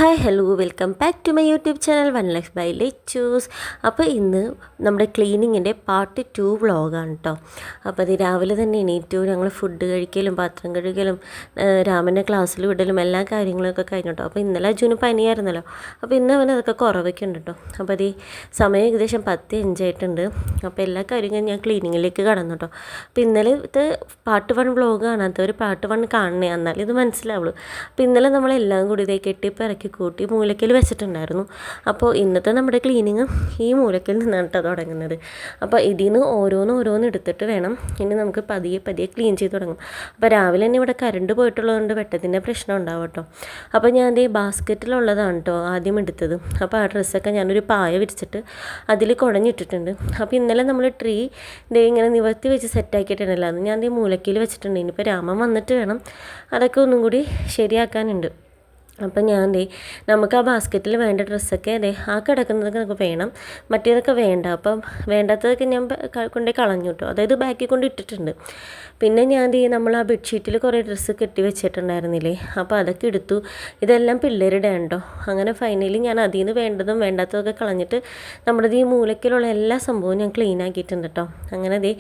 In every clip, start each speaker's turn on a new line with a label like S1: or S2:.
S1: Hi hello welcome back to my YouTube channel one life by Lechus. അപ്പോൾ ഇന്ന് നമ്മുടെ ക്ലീനിങ്ങിൻ്റെ part 2 വ്ളോഗാണ് കേട്ടോ. അപ്പോൾ അത് രാവിലെ തന്നെ എണീറ്റു, ഞങ്ങൾ ഫുഡ് കഴിക്കലും പാത്രം കഴുകലും രാമൻ്റെ ക്ലാസ്സിൽ വിടലും എല്ലാ കാര്യങ്ങളൊക്കെ കഴിഞ്ഞു കേട്ടോ. അപ്പോൾ ഇന്നലെ അജുന് പനിയായിരുന്നല്ലോ, അപ്പോൾ ഇന്ന് അവൻ അതൊക്കെ കുറവൊക്കെ ഉണ്ട് കേട്ടോ. അപ്പോൾ അത് സമയം ഏകദേശം 10:05 ആയിട്ടുണ്ട്. അപ്പോൾ എല്ലാ കാര്യങ്ങളും ഞാൻ ക്ലീനിങ്ങിലേക്ക് കടന്നു കേട്ടോ. അപ്പോൾ ഇന്നലെ ഇത് പാർട്ട് 1 വ്ളോഗ് കാണാത്തവർ പാർട്ട് 1 കാണണേ, എന്നാലും ഇത് മനസ്സിലാവുള്ളൂ. അപ്പോൾ ഇന്നലെ നമ്മളെല്ലാം കൂടി ഇതേ കെട്ടിപ്പിറക്കി കൂട്ടി മൂലക്കൽ വെച്ചിട്ടുണ്ടായിരുന്നു. അപ്പോൾ ഇന്നത്തെ നമ്മുടെ ക്ലീനിങ് ഈ മൂലക്കൽ നിന്നാണ് കേട്ടോ തുടങ്ങുന്നത്. അപ്പോൾ ഇതിൽ നിന്ന് ഓരോന്ന് എടുത്തിട്ട് വേണം ഇനി നമുക്ക് പതിയെ ക്ലീൻ ചെയ്ത് തുടങ്ങും. അപ്പോൾ രാവിലെ തന്നെ ഇവിടെ കറണ്ട് പോയിട്ടുള്ളതുകൊണ്ട് വെട്ടത്തിൻ്റെ പ്രശ്നം ഉണ്ടാവും കേട്ടോ. അപ്പോൾ ഞാൻ അതേ ബാസ്ക്കറ്റിലുള്ളതാണ് കേട്ടോ ആദ്യം എടുത്തത്. അപ്പോൾ ആ ഡ്രസ്സൊക്കെ ഞാനൊരു പായ വിരിച്ചിട്ട് അതിൽ കുടഞ്ഞിട്ടിട്ടുണ്ട്. അപ്പോൾ ഇന്നലെ നമ്മൾ ട്രീ ഇങ്ങനെ നിവർത്തി വെച്ച് സെറ്റാക്കിയിട്ടുണ്ടല്ലോ, അത് ഞാൻ മൂലക്കയിൽ വെച്ചിട്ടുണ്ട്. ഇനിയിപ്പോൾ രാമൻ വന്നിട്ട് വേണം അതൊക്കെ ഒന്നും കൂടി ശരിയാക്കാനുണ്ട്. അപ്പം നമുക്ക് ആ ബാസ്ക്കറ്റിൽ വേണ്ട ഡ്രസ്സൊക്കെ ആ കിടക്കുന്നതൊക്കെ നമുക്ക് വേണം, മറ്റേതൊക്കെ വേണ്ട. അപ്പം വേണ്ടാത്തതൊക്കെ ഞാൻ കൊണ്ടുപോയി കളഞ്ഞു കേട്ടോ, അതായത് ബാക്കിൽ കൊണ്ട് ഇട്ടിട്ടുണ്ട്. പിന്നെ നമ്മൾ ആ ബെഡ്ഷീറ്റിൽ കുറേ ഡ്രസ്സ് കെട്ടി വെച്ചിട്ടുണ്ടായിരുന്നില്ലേ, അപ്പോൾ അതൊക്കെ എടുത്തു. ഇതെല്ലാം പിള്ളേരുടെ ഉണ്ടോ. അങ്ങനെ ഫൈനലി ഞാൻ അതിൽ നിന്ന് വേണ്ടതും വേണ്ടാത്തതൊക്കെ കളഞ്ഞിട്ട് നമ്മുടെ ഈ മൂലക്കിലുള്ള എല്ലാ സംഭവവും ഞാൻ ക്ലീൻ ആക്കിയിട്ടുണ്ട് കേട്ടോ. അങ്ങനെ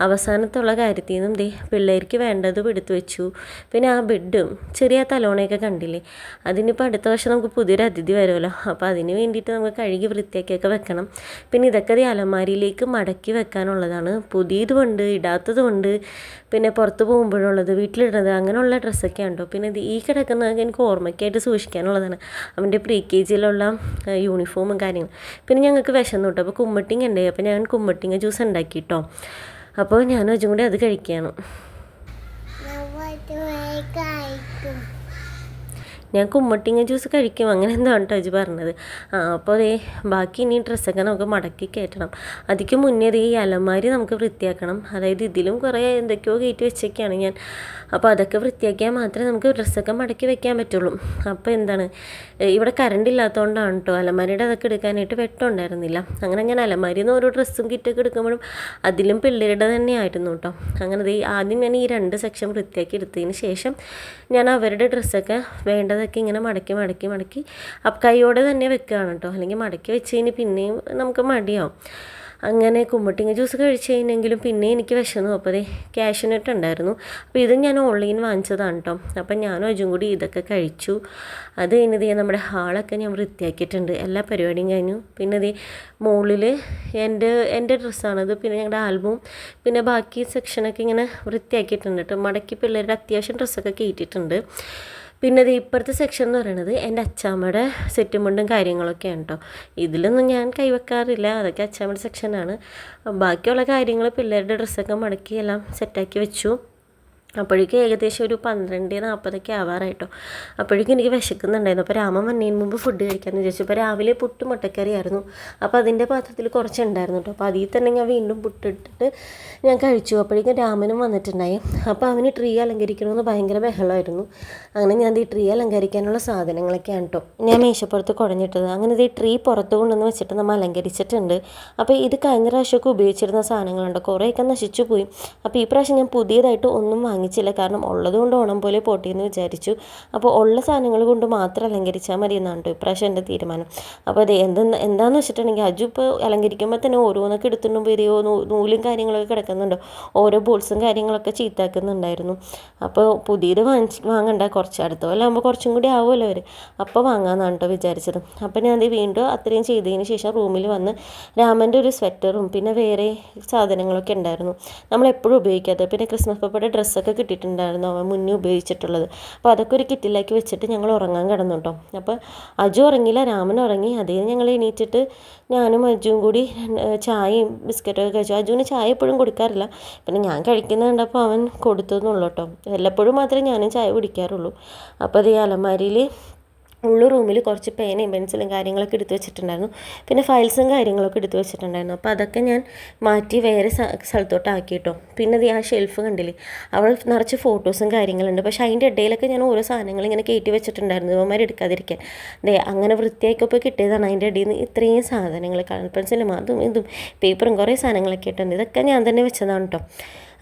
S1: അവസാനത്തുള്ള കാര്യത്തിൽ നിന്നും പിള്ളേർക്ക് വേണ്ടതും എടുത്തു വെച്ചു. പിന്നെ ആ ബെഡും ചെറിയ തലോണയൊക്കെ കണ്ടില്ലേ, അതിനിപ്പോൾ അടുത്ത വർഷം നമുക്ക് പുതിയൊരു അതിഥി വരുമല്ലോ, അപ്പോൾ അതിന് വേണ്ടിയിട്ട് നമുക്ക് കഴുകി വൃത്തിയാക്കിയൊക്കെ വെക്കണം. പിന്നെ ഇതൊക്കെ അലമാരിയിലേക്ക് മടക്കി വെക്കാനുള്ളതാണ്. പുതിയതുമുണ്ട്, ഇടാത്തതുമുണ്ട്, പിന്നെ പുറത്ത് പോകുമ്പോഴുള്ളത്, വീട്ടിലിടുന്നത്, അങ്ങനെയുള്ള ഡ്രസ്സൊക്കെ ഉണ്ടോ. പിന്നെ ഈ കിടക്കുന്നതൊക്കെ എനിക്ക് ഓർമ്മയ്ക്കായിട്ട് സൂക്ഷിക്കാനുള്ളതാണ്, അവൻ്റെ പ്രീ KG യൂണിഫോമും കാര്യങ്ങളും. പിന്നെ ഞങ്ങൾക്ക് വിശന്നു കേട്ടോ, അപ്പോൾ കുമ്മട്ടിങ് ഉണ്ടായി. അപ്പോൾ ഞാൻ കുമ്മട്ടിങ്ങ ജ്യൂസ് ഉണ്ടാക്കി കേട്ടോ. അപ്പോൾ ഞാൻ അജും കൂടി അത് കഴിക്കുകയാണ്. ഞാൻ കുമ്മട്ടിങ്ങ ജ്യൂസ് കഴിക്കും, അങ്ങനെ എന്താണ് കേട്ടോ അജു പറഞ്ഞത്. അപ്പോൾ ബാക്കി ഇനി ഡ്രസ്സൊക്കെ നമുക്ക് മടക്കി കയറ്റണം. അതിക്ക് മുന്നേ ഈ അലമാരി നമുക്ക് വൃത്തിയാക്കണം. അതായത് ഇതിലും കുറേ എന്തൊക്കെയോ കയറ്റി വെച്ചൊക്കെയാണ് ഞാൻ. അപ്പോൾ അതൊക്കെ വൃത്തിയാക്കിയാൽ മാത്രമേ നമുക്ക് ഡ്രസ്സൊക്കെ മടക്കി വെക്കാൻ പറ്റുള്ളൂ. അപ്പോൾ ഇവിടെ കറണ്ട് ഇല്ലാത്തതുകൊണ്ടാണ് കേട്ടോ അലമാരിയുടെ അതൊക്കെ എടുക്കാനായിട്ട് വെട്ടമുണ്ടായിരുന്നില്ല. അങ്ങനെ ഞാൻ അലമാരിയിൽ നിന്ന് ഓരോ ഡ്രസ്സും കിറ്റൊക്കെ എടുക്കുമ്പോഴും അതിലും പിള്ളേരുടെ തന്നെ ആയിരുന്നു കേട്ടോ. അങ്ങനെ ആദ്യം ഞാൻ ഈ 2 സെക്ഷൻ വൃത്തിയാക്കി എടുത്തതിന് ശേഷം ഞാൻ അവരുടെ ഡ്രസ്സൊക്കെ വേണ്ടതൊക്കെ ഇങ്ങനെ മടക്കി കൈയോടെ തന്നെ വെക്കുകയാണ് കേട്ടോ. അല്ലെങ്കിൽ മടക്കി വെച്ച് കഴിഞ്ഞ് പിന്നെയും നമുക്ക് മടിയാവും. അങ്ങനെ കുമ്മട്ടിങ്ങ ജ്യൂസ് കഴിച്ച് കഴിഞ്ഞെങ്കിലും പിന്നെ എനിക്ക് വിശന്നു. അപ്പോൾ ക്യാഷ്യൂനട്ട് ഉണ്ടായിരുന്നു. അപ്പോൾ ഇത് ഞാൻ ഓൺലൈൻ വാങ്ങിച്ചതാണ് കേട്ടോ. അപ്പം ഞാനും അജും കൂടി ഇതൊക്കെ കഴിച്ചു. അത് കഴിഞ്ഞത് നമ്മുടെ ഹാളൊക്കെ ഞാൻ വൃത്തിയാക്കിയിട്ടുണ്ട്, എല്ലാ പരിപാടിയും കഴിഞ്ഞു. പിന്നെ മുകളിൽ എൻ്റെ ഡ്രസ്സാണത്, പിന്നെ ഞങ്ങളുടെ ആൽബവും പിന്നെ ബാക്കി സെക്ഷനൊക്കെ ഇങ്ങനെ വൃത്തിയാക്കിയിട്ടുണ്ട് കേട്ടോ. മടക്കി പിള്ളേരുടെ അത്യാവശ്യം ഡ്രസ്സൊക്കെ കയറ്റിയിട്ടുണ്ട്. പിന്നെ ഇപ്പുറത്തെ സെക്ഷൻ എന്ന് പറയുന്നത് എൻ്റെ അച്ചാമ്മയുടെ സെറ്റും മുണ്ടും കാര്യങ്ങളൊക്കെയാണ് കേട്ടോ. ഇതിലൊന്നും ഞാൻ കൈവെക്കാറില്ല, അതൊക്കെ അച്ചാമ്മയുടെ സെക്ഷനാണ്. ബാക്കിയുള്ള കാര്യങ്ങൾ പിള്ളേരുടെ ഡ്രസ്സൊക്കെ മടക്കി എല്ലാം സെറ്റാക്കി വെച്ചു. അപ്പോഴേക്കും ഏകദേശം ഒരു 12:40 ആവാറായിട്ടോ. അപ്പോഴേക്കും എനിക്ക് വിശക്കുന്നുണ്ടായിരുന്നു. അപ്പോൾ രാമൻ വന്നതിന് മുമ്പ് ഫുഡ് കഴിക്കാമെന്ന് വിചാരിച്ചു. അപ്പോൾ രാവിലെ പുട്ട് മുട്ടക്കറിയായിരുന്നു, അപ്പോൾ അതിൻ്റെ പാത്രത്തിൽ കുറച്ചുണ്ടായിരുന്നു കേട്ടോ. അപ്പോൾ അതിൽ തന്നെ ഞാൻ വീണ്ടും പുട്ടിട്ടിട്ട് ഞാൻ കഴിച്ചു. അപ്പോഴേക്കും രാമനും വന്നിട്ടുണ്ടായി. അപ്പോൾ അവന് ട്രീ അലങ്കരിക്കണമെന്ന് ഭയങ്കര ബഹളമായിരുന്നു. അങ്ങനെ ഞാൻ ഈ ട്രീ അലങ്കരിക്കാനുള്ള സാധനങ്ങളൊക്കെയാണ് കേട്ടോ ഞാൻ മേശപ്പുറത്ത് കുഴഞ്ഞിട്ടത്. അങ്ങനെ ഈ ട്രീ പുറത്ത് കൊണ്ടുവന്ന് വെച്ചിട്ട് നമ്മൾ അലങ്കരിച്ചിട്ടുണ്ട്. അപ്പോൾ ഇത് കഴിഞ്ഞ പ്രാവശ്യമൊക്കെ ഉപയോഗിച്ചിരുന്ന സാധനങ്ങളുണ്ട്, കുറേയൊക്കെ നശിച്ചു പോയി. അപ്പോൾ ഈ പ്രാവശ്യം ഞാൻ പുതിയതായിട്ട് ഒന്നും വാങ്ങിച്ചില്ല, കാരണം ഉള്ളതുകൊണ്ട് ഓണം പോലെ പോട്ടിയെന്ന് വിചാരിച്ചു. അപ്പോൾ ഉള്ള സാധനങ്ങൾ കൊണ്ട് മാത്രം അലങ്കരിച്ചാൽ മതി എന്നാണ് കേട്ടോ ഇപ്രാവശ്യം എൻ്റെ തീരുമാനം. അപ്പോൾ എന്താണെന്ന് വെച്ചിട്ടുണ്ടെങ്കിൽ അജു ഇപ്പോൾ അലങ്കരിക്കുമ്പോൾ തന്നെ ഓരോന്നൊക്കെ എടുത്തുകൊണ്ട് വരികയോ നൂലും കാര്യങ്ങളൊക്കെ കിടക്കുന്നുണ്ടോ, ഓരോ ബോൾസും കാര്യങ്ങളൊക്കെ ചീത്താക്കുന്നുണ്ടായിരുന്നു. അപ്പോൾ പുതിയത് വാങ്ങണ്ട, കുറച്ച് അടുത്ത പോലെ ആകുമ്പോൾ കുറച്ചും കൂടി ആവുമല്ലോ അവർ, അപ്പോൾ വാങ്ങാമെന്നാണ് കേട്ടോ വിചാരിച്ചത്. അപ്പോൾ ഞാൻ വീണ്ടും അത്രയും ചെയ്തതിന് ശേഷം റൂമിൽ വന്ന് രാമൻ്റെ ഒരു സ്വെറ്ററും പിന്നെ വേറെ സാധനങ്ങളൊക്കെ ഉണ്ടായിരുന്നു നമ്മളെപ്പോഴും ഉപയോഗിക്കാത്തത്. പിന്നെ ക്രിസ്മസ് പപ്പയുടെ ഡ്രസ്സൊക്കെ കിട്ടിയിട്ടുണ്ടായിരുന്നു അവൻ മുന്നേ ഉപയോഗിച്ചിട്ടുള്ളത്. അപ്പോൾ അതൊക്കെ ഒരു കിറ്റിലാക്കി വെച്ചിട്ട് ഞങ്ങൾ ഉറങ്ങാൻ കിടന്നു കേട്ടോ. അപ്പോൾ അജു ഉറങ്ങിയില്ല, രാമൻ ഉറങ്ങി. അതേ ഞങ്ങൾ എണീറ്റിട്ട് ഞാനും അജുവും കൂടി ചായയും ബിസ്ക്കറ്റൊക്കെ കഴിച്ചു. അജുവിന് ചായ എപ്പോഴും കൊടുക്കാറില്ല, പിന്നെ ഞാൻ കഴിക്കുന്നത് കണ്ടപ്പോൾ അവൻ കൊടുത്തെന്നുള്ളൂ കേട്ടോ. വല്ലപ്പോഴും മാത്രമേ ഞാനും ചായ കുടിക്കാറുള്ളൂ. അപ്പോൾ ഈ അലമാരിയിൽ ഉള്ള റൂമിൽ കുറച്ച് പേനയും പെൻസിലും കാര്യങ്ങളൊക്കെ എടുത്ത് വെച്ചിട്ടുണ്ടായിരുന്നു. പിന്നെ ഫയൽസും കാര്യങ്ങളൊക്കെ എടുത്ത് വെച്ചിട്ടുണ്ടായിരുന്നു. അപ്പോൾ അതൊക്കെ ഞാൻ മാറ്റി വേറെ സ്ഥലത്തോട്ട് ആക്കിയിട്ടോ. പിന്നെ ആ ഷെൽഫ് കണ്ടില്ലേ, അവിടെ നിറച്ച് ഫോട്ടോസും കാര്യങ്ങളുണ്ട്. പക്ഷേ അതിൻ്റെ ഇടയിലൊക്കെ ഞാൻ ഓരോ സാധനങ്ങൾ ഇങ്ങനെ കയറ്റി വെച്ചിട്ടുണ്ടായിരുന്നു ഇവന്മാർ എടുക്കാതിരിക്കാൻ. അങ്ങനെ വൃത്തിയാക്കിയപ്പോൾ കിട്ടിയതാണ് അതിൻ്റെ ഇടയിൽ നിന്ന് ഇത്രയും സാധനങ്ങൾ, കളർ പെൻസിലും അതും ഇതും പേപ്പറും കുറേ സാധനങ്ങളൊക്കെ ഇട്ടുണ്ട്. ഇതൊക്കെ ഞാൻ തന്നെ വെച്ചതാണ് കേട്ടോ.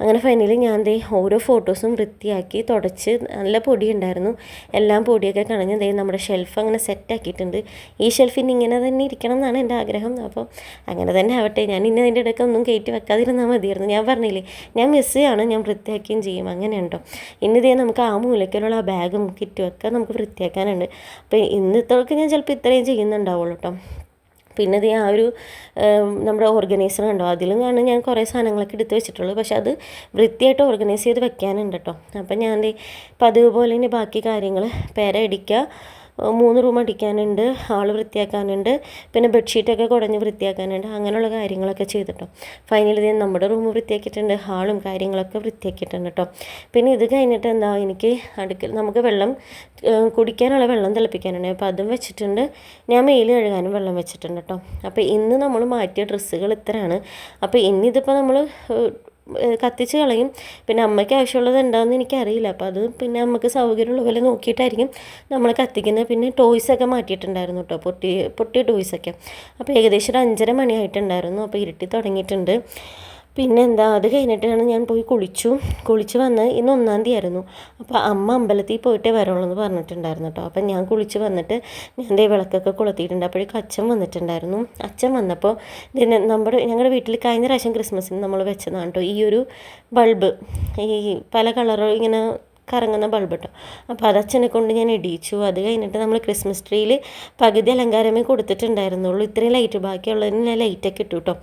S1: അങ്ങനെ ഫൈനലി ഞാൻ ദേ ഓരോ ഫോട്ടോസും വൃത്തിയാക്കി തുടച്ച് നല്ല പൊടി ഉണ്ടായിരുന്നു, എല്ലാം പൊടിയൊക്കെ കളഞ്ഞ് ദേ നമ്മുടെ ഷെൽഫ് അങ്ങനെ സെറ്റാക്കിയിട്ടുണ്ട്. ഈ ഷെൽഫിന് ഇങ്ങനെ തന്നെ ഇരിക്കണം എന്നാണ് എൻ്റെ ആഗ്രഹം. അപ്പോൾ അങ്ങനെ തന്നെ ആവട്ടെ. ഞാൻ ഇനി അതിൻ്റെ ഇടയ്ക്ക് ഒന്നും കയറ്റി വെക്കാതിരുന്നാൽ മതിയായിരുന്നു. ഞാൻ പറഞ്ഞില്ലേ, ഞാൻ മിസ് ചെയ്യാണ്, ഞാൻ വൃത്തിയാക്കുകയും ചെയ്യും. അങ്ങനെയുണ്ടോ. ഇന്നിതേ നമുക്ക് ആ മൂലയ്ക്കുള്ള ആ ബാഗും കിറ്റും ഒക്കെ നമുക്ക് വൃത്തിയാക്കാനുണ്ട്. അപ്പോൾ ഇന്നത്തേക്ക് ഞാൻ ചിലപ്പോൾ ഇത്രയും ചെയ്യുന്നുണ്ടാവുള്ളൂ കേട്ടോ. പിന്നെ ഇത് ആ ഒരു നമ്മുടെ ഓർഗനൈസർ ഉണ്ടോ, അതിലും കാണും ഞാൻ കുറേ സാധനങ്ങളൊക്കെ എടുത്ത് വെച്ചിട്ടുള്ളൂ. പക്ഷെ അത് വൃത്തിയായിട്ട് ഓർഗനൈസ് ചെയ്ത് വെക്കാനുണ്ട് കേട്ടോ. അപ്പം ഞാൻ പതിവ് പോലെ തന്നെ ബാക്കി കാര്യങ്ങൾ പേര അടിക്കുക, 3 റൂം അടിക്കാനുണ്ട്, ഹാൾ വൃത്തിയാക്കാനുണ്ട്, പിന്നെ ബെഡ്ഷീറ്റൊക്കെ കുടഞ്ഞ് വൃത്തിയാക്കാനുണ്ട്. അങ്ങനെയുള്ള കാര്യങ്ങളൊക്കെ ചെയ്തിട്ടോ. ഫൈനലി ഞാൻ നമ്മുടെ റൂം വൃത്തിയാക്കിയിട്ടുണ്ട്, ഹാളും കാര്യങ്ങളൊക്കെ വൃത്തിയാക്കിയിട്ടുണ്ട് കേട്ടോ. പിന്നെ ഇത് കഴിഞ്ഞിട്ട് എന്താ, എനിക്ക് നമുക്ക് വെള്ളം കുടിക്കാനുള്ള വെള്ളം തിളപ്പിക്കാനുണ്ട്. അപ്പോൾ അതും വെച്ചിട്ടുണ്ട്. ഞാൻ മേല് കഴുകാനും വെള്ളം വെച്ചിട്ടുണ്ട് കേട്ടോ. അപ്പോൾ ഇന്ന് നമ്മൾ മാറ്റിയ ഡ്രസ്സുകൾ ഇത്രയാണ്. അപ്പോൾ ഇന്നിതിപ്പോൾ നമ്മൾ കത്തിച്ച് കളയും. പിന്നെ അമ്മയ്ക്ക് ആവശ്യമുള്ളത് എന്താണെന്ന് എനിക്കറിയില്ല. അപ്പോൾ അത് പിന്നെ നമുക്ക് സൗകര്യമുള്ള പോലെ നോക്കിയിട്ടായിരിക്കും നമ്മൾ കത്തിക്കുന്നത്. പിന്നെ ടോയ്സൊക്കെ മാറ്റിയിട്ടുണ്ടായിരുന്നു കേട്ടോ, പൊട്ടിയ ടോയ്സൊക്കെ. അപ്പോൾ ഏകദേശം ഒരു 5:30 മണിയായിട്ടുണ്ടായിരുന്നു. അപ്പോൾ ഇരുട്ടി തുടങ്ങിയിട്ടുണ്ട്. പിന്നെ എന്താ, അത് കഴിഞ്ഞിട്ടാണ് ഞാൻ പോയി കുളിച്ച് വന്ന് ഇന്ന് 1-ാം തീയതി ആയിരുന്നു. അപ്പോൾ അമ്മ അമ്പലത്തിൽ പോയിട്ടേ വരുള്ളൂ എന്ന് പറഞ്ഞിട്ടുണ്ടായിരുന്നു കേട്ടോ. അപ്പം ഞാൻ കുളിച്ച് വന്നിട്ട് ഞാൻ ദേ വിളക്കൊക്കെ കൊളുത്തിയിട്ടുണ്ട്. അപ്പോഴേക്കും അച്ഛൻ വന്നിട്ടുണ്ടായിരുന്നു. അച്ഛൻ വന്നപ്പോൾ ഞങ്ങളുടെ വീട്ടിൽ കഴിഞ്ഞ പ്രാവശ്യം ക്രിസ്മസിന് നമ്മൾ വെച്ചതാണ് കേട്ടോ ഈ ഒരു ബൾബ്, ഈ പല കളറ് ഇങ്ങനെ കറങ്ങുന്ന ബൾബ് കേട്ടോ. അപ്പോൾ അത് അച്ഛനെ കൊണ്ട് ഞാൻ ഇടിയിച്ചു. അത് കഴിഞ്ഞിട്ട് നമ്മൾ ക്രിസ്മസ് ട്രീയിൽ പകുതി അലങ്കാരമേ കൊടുത്തിട്ടുണ്ടായിരുന്നുള്ളൂ. ഇത്രയും ലൈറ്റ്, ബാക്കിയുള്ളതിന് ലൈറ്റൊക്കെ ഇട്ടു കേട്ടോ.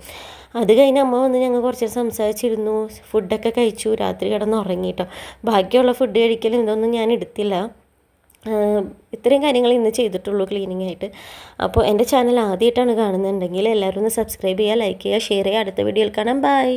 S1: അത് കഴിഞ്ഞ് അമ്മ വന്ന് ഞങ്ങൾ കുറച്ച് സംസാരിച്ചിരുന്നു, ഫുഡൊക്കെ കഴിച്ചു, രാത്രി കിടന്ന് ഉറങ്ങി കേട്ടോ. ബാക്കിയുള്ള ഫുഡ് കഴിക്കലും ഇതൊന്നും ഞാൻ എടുത്തില്ല. ഇത്രയും കാര്യങ്ങൾ ഇന്ന് ചെയ്തിട്ടുള്ളൂ ക്ലീനിങ് ആയിട്ട്. അപ്പോൾ എൻ്റെ ചാനൽ ആദ്യമായിട്ടാണ് കാണുന്നുണ്ടെങ്കിൽ എല്ലാവരും ഒന്ന് സബ്സ്ക്രൈബ് ചെയ്യുക, ലൈക്ക് ചെയ്യുക, ഷെയർ ചെയ്യുക. അടുത്ത വീഡിയോയിൽ കാണാം. ബൈ.